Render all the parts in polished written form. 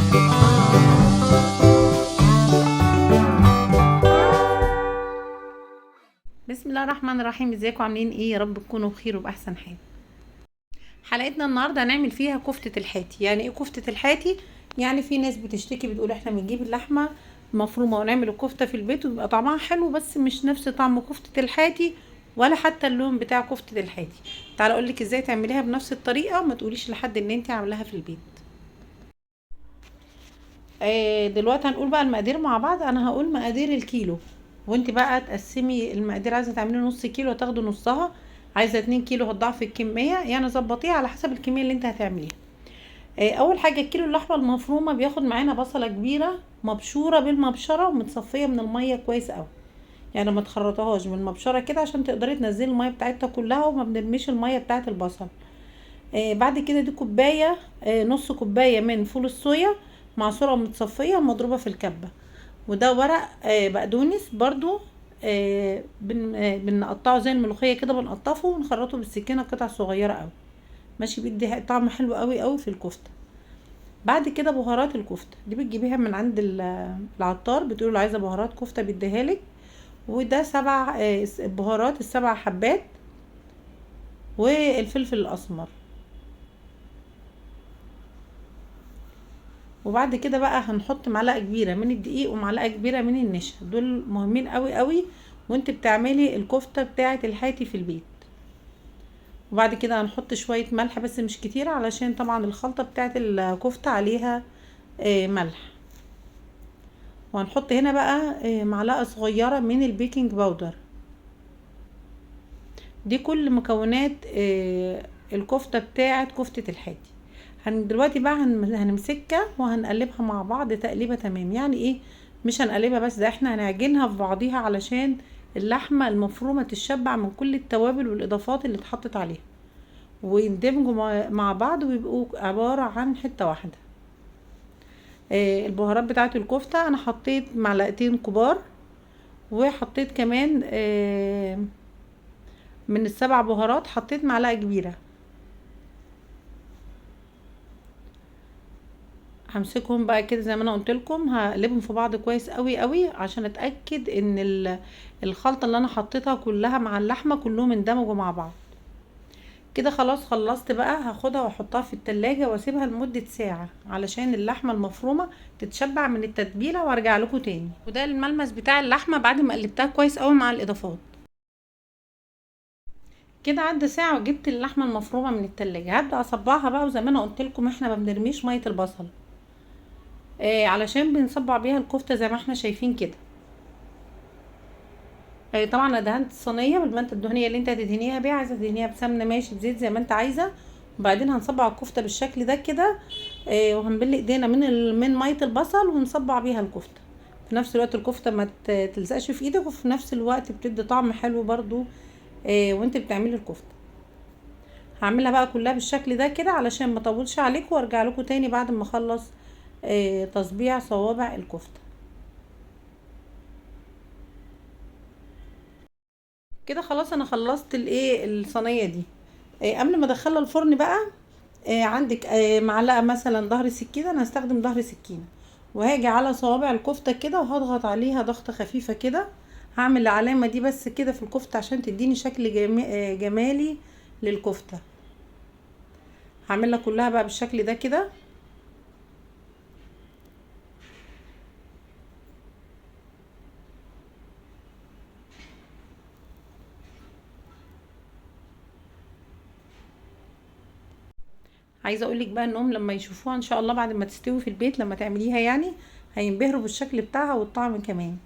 بسم الله الرحمن الرحيم. ازيكم عاملين ايه؟ يا رب تكونوا بخير وباحسن حال. حلقتنا النهارده هنعمل فيها كفتة الحاتي. يعني ايه كفتة الحاتي؟ يعني في ناس بتشتكي بتقول احنا بنجيب اللحمة مفرومة ونعمل الكفتة في البيت وبيبقى طعمها حلو بس مش نفس طعم كفتة الحاتي ولا حتى اللون بتاع كفتة الحاتي. تعالى اقولك ازاي تعمليها بنفس الطريقة وما تقوليش لحد ان انت عاملاها في البيت. دلوقتي هنقول بقى المقادير مع بعض. انا هقول مقادير الكيلو وانت بقى تقسمي المقادير. عايزه تعملي نص كيلو هتاخدي نصها، عايزه 2 كيلو هتضاعفي الكميه، يعني ظبطيها على حسب الكميه اللي انت هتعمليها. اول حاجه الكيلو اللحمه المفرومه بياخد معانا بصله كبيره مبشوره بالمبشره ومتصفيه من الميه كويس قوي، يعني ما تخرطهاش بالمبشره كده عشان تقدري تنزلي الميه بتاعتها كلها وما بنرميش الميه بتاعت البصل. بعد كده دي كوبايه، نص كوبايه من فول الصويا معصوره ومتصفيه مضروبه في الكبه. وده ورق بقدونس برضو، بنقطعه زي الملوخيه كده، بنقطفه ونخرطه بالسكينه قطع صغيره قوي، ماشي، بيدي طعم حلو قوي قوي في الكفته. بعد كده بهارات الكفته دي بتجيبيها من عند العطار، بتقول له عايزه بهارات كفته بيديها لك. وده 7 بهارات، السبع حبات، والفلفل الاسمر. وبعد كده بقى هنحط معلقه كبيره من الدقيق ومعلقه كبيره من النشا، دول مهمين قوي قوي وانت بتعملي الكفته بتاعه الحاتي في البيت. وبعد كده هنحط شويه ملح بس مش كتير علشان طبعا الخلطه بتاعه الكفته عليها ملح. وهنحط هنا بقى معلقه صغيره من البيكنج باودر. دي كل مكونات الكفته بتاعه كفته الحاتي. دلوقتي بقى هنمسكها وهنقلبها مع بعض تقليبه تمام. يعني ايه؟ مش هنقلبها بس، ده احنا هنعجنها في بعضيها علشان اللحمه المفرومه تشبع من كل التوابل والاضافات اللي اتحطت عليها ويندمجوا مع بعض ويبقوا عباره عن حته واحده. البهارات بتاعه الكفته انا حطيت معلقتين كبار، وحطيت كمان من السبع بهارات حطيت معلقه كبيره. همسكهم بقى كده زي ما انا قلت لكم، هقلبهم في بعض كويس قوي قوي عشان اتاكد ان الخلطه اللي انا حطيتها كلها مع اللحمه كلهم اندمجوا مع بعض. كده خلاص خلصت بقى، هاخدها واحطها في التلاجة واسيبها لمدة ساعة علشان اللحمة المفرومة تتشبع من التتبيلة وارجع لكم تاني. وده الملمس بتاع اللحمة بعد ما قلبتها كويس قوي مع الاضافات. كده عدى ساعة وجبت اللحمة المفرومة من التلاجة، هبدأ اصبعها بقى. وزي ما انا قلت لكم احنا ما بنرميش مية البصل، علشان بنصبع بيها الكفتة زي ما احنا شايفين كده. طبعا انا دهنت الصينيه بالماده الدهنيه اللي انت هتدهنيها بيها، عايزه تدهنيها بسمنه ماشي، بزيت زي ما انت عايزه. وبعدين هنصبع الكفته بالشكل ده كده، وهنبل ايدينا من ميه البصل ونصبع بيها الكفته. في نفس الوقت الكفته ما تلزقش في ايدك، وفي نفس الوقت بتدي طعم حلو برضو وانت بتعملي الكفته. هعملها بقى كلها بالشكل ده كده علشان ما اطولش عليكم، وارجع لكم تاني بعد ما اخلص تصبيع صوابع الكفته. كده خلاص انا خلصت الايه الصينيه دي. قبل ما ادخلها الفرن بقى، عندك معلقه مثلا ظهر سكينه، انا هستخدم ظهر سكينه، وهاجي على صوابع الكفته كده وهضغط عليها ضغطه خفيفه كده. هعمل العلامه دي بس كده في الكفته عشان تديني شكل جمالي للكفته. هعملها كلها بقى بالشكل ده كده. عايزه اقولك بقى انهم لما يشوفوها ان شاء الله بعد ما تستوي في البيت لما تعمليها يعني هينبهروا بالشكل بتاعها والطعم كمان.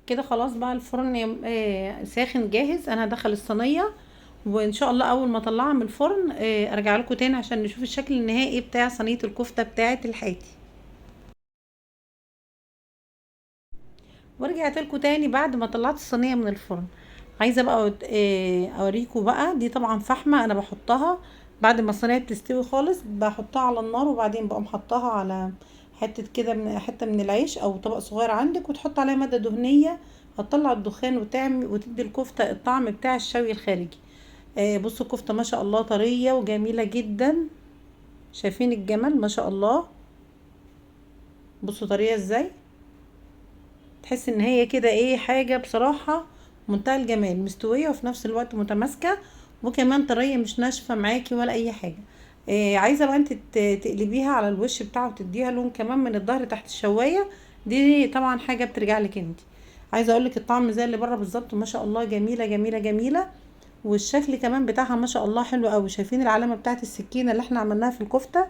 كده خلاص بقى الفرن ساخن جاهز. انا هدخل الصينيه وان شاء الله اول ما اطلعها من الفرن ارجع لكم تاني عشان نشوف الشكل النهائي بتاع صينيه الكفته بتاعه الحاتي. ورجعت لكم تاني بعد ما طلعت الصينيه من الفرن. عايزه بقى اوريكم بقى. دي طبعا فحمه انا بحطها بعد ما الصينيه بتستوي خالص بحطها على النار، وبعدين بقوم حطها على حته كده من حته من العيش او طبق صغير عندك، وتحط عليها ماده دهنيه هتطلع الدخان وتعمل وتدي الكفته الطعم بتاع الشوي الخارجي. بصوا الكفته ما شاء الله طريه وجميله جدا، شايفين الجمال ما شاء الله. بصوا طريه ازاي، تحس ان هي كده ايه حاجه بصراحه منتهى الجمال، مستويه وفي نفس الوقت متماسكه، وكمان طريه مش ناشفه معاكي ولا اي حاجه. عايزه بقى انت تقلبيها على الوش بتاعه وتديها لون كمان من الظهر تحت الشوايه، دي طبعا حاجه بترجع لك انت. عايزه اقول لك الطعم زي اللي بره بالظبط ما شاء الله، جميله جميله جميله. والشكل كمان بتاعها ما شاء الله حلو قوي. شايفين العلامه بتاعه السكينه اللي احنا عملناها في الكفته،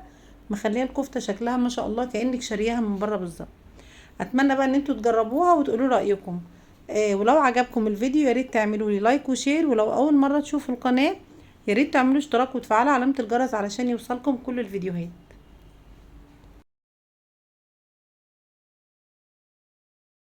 مخليه الكفته شكلها ما شاء الله كانك شارياها من بره بالظبط. اتمنى بقى ان انتوا تجربوها وتقولوا رايكم. ولو عجبكم الفيديو يا ريت تعملوا لي لايك وشير، ولو اول مره تشوفوا القناه يا ريت تعملوا اشتراك وتفعلوا علامه الجرس علشان يوصلكم كل الفيديوهات.